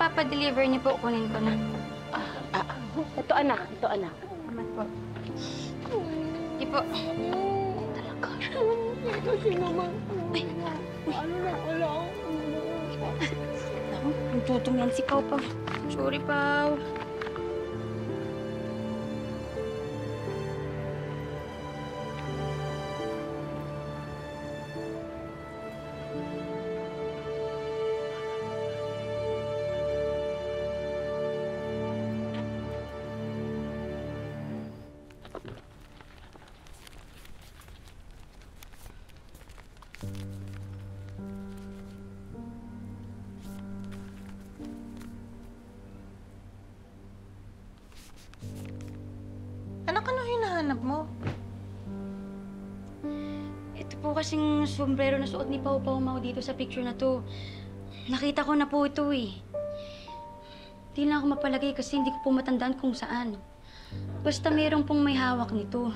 pagkapapa-deliver niyo po, kunin ko na. Ito anak, ito anak. Salamat po. Sige po. Talaga. Kasi naman. Ay, ano na wala ako. Naku, nagtutum yan si Pao pa. Sorry, Pao. Anak, ano hinahanap mo? Ito po kasing sombrero na suot ni Pao Pao Mau dito sa picture na to. Nakita ko na po ito eh. Di lang ako mapalagay kasi hindi ko po matandaan kung saan. Basta mayroong pong may hawak nito.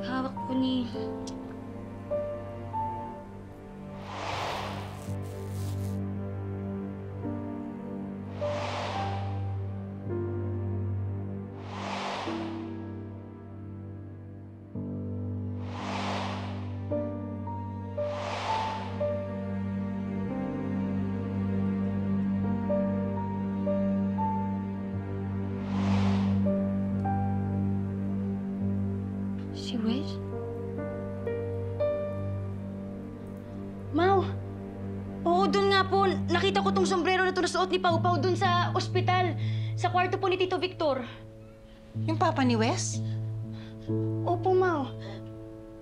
Hawak po ni... Si Wes? Mau! Oo, doon nga po. Nakita ko tong sombrero na to na suot ni Pao Pao doon sa ospital. Sa kwarto po ni Tito Victor. Yung papa ni Wes? Opo, Mau.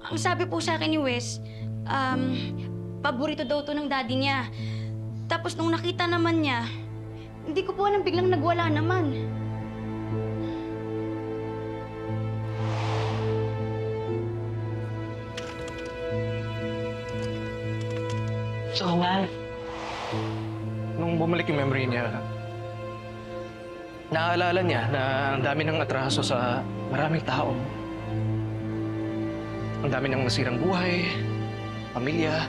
Ang sabi po sa akin ni Wes, paborito daw to ng daddy niya. Tapos nung nakita naman niya, hindi ko po alam, biglang nagwala naman. So, nung bumalik yung memory niya, naaalala niya na ang dami ng atraso sa maraming tao. Ang dami ng nasirang buhay, pamilya.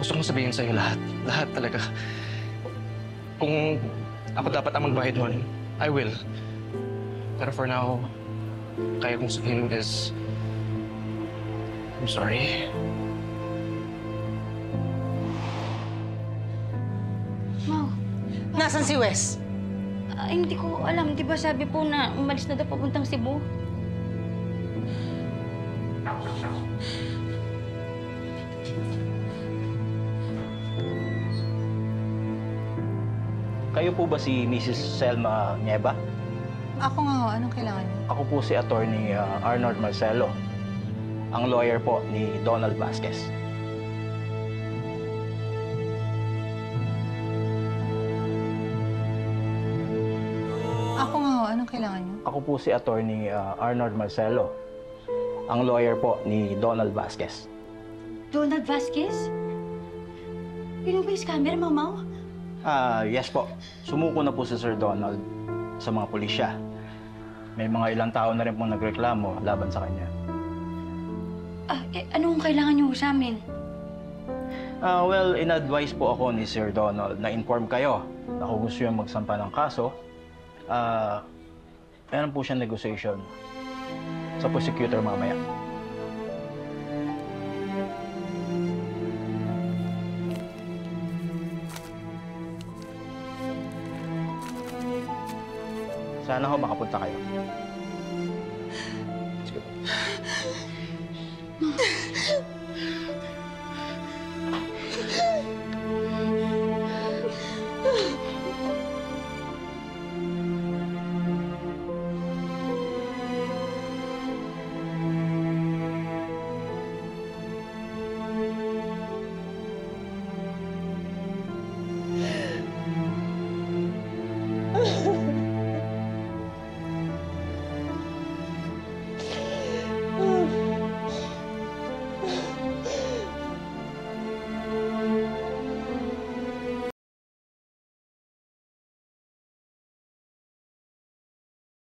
Gusto kong sabihin sa'yo lahat. Lahat talaga. Kung ako dapat ang magbayad nun, I will. Pero for now, kaya kong sabihin is, I'm sorry. Mau, Nasaan si Wes? hindi ko alam. Di ba sabi po na umalis na daw papuntang Cebu? Kayo po ba si Mrs. Selma Nieva? Ako nga ho. Anong kailangan niyo? Ako po si Attorney Arnold Marcelo, ang lawyer po ni Donald Vasquez. Ako nga ho. Anong kailangan niyo? Ako po si Attorney Arnold Marcelo, ang lawyer po ni Donald Vasquez. Donald Vasquez? Yun ba yung scammer, Mau? Yes po. Sumuko na po si Sir Donald sa mga pulisya. May mga ilang tao na rin pong nagreklamo laban sa kanya. Anong kailangan niyo sa amin? Well, in-advise po ako ni Sir Donald na inform kayo na kung gusto yung magsampa ng kaso, meron po siyang negotiation sa prosecutor mamaya. Sana ho makapunta kayo.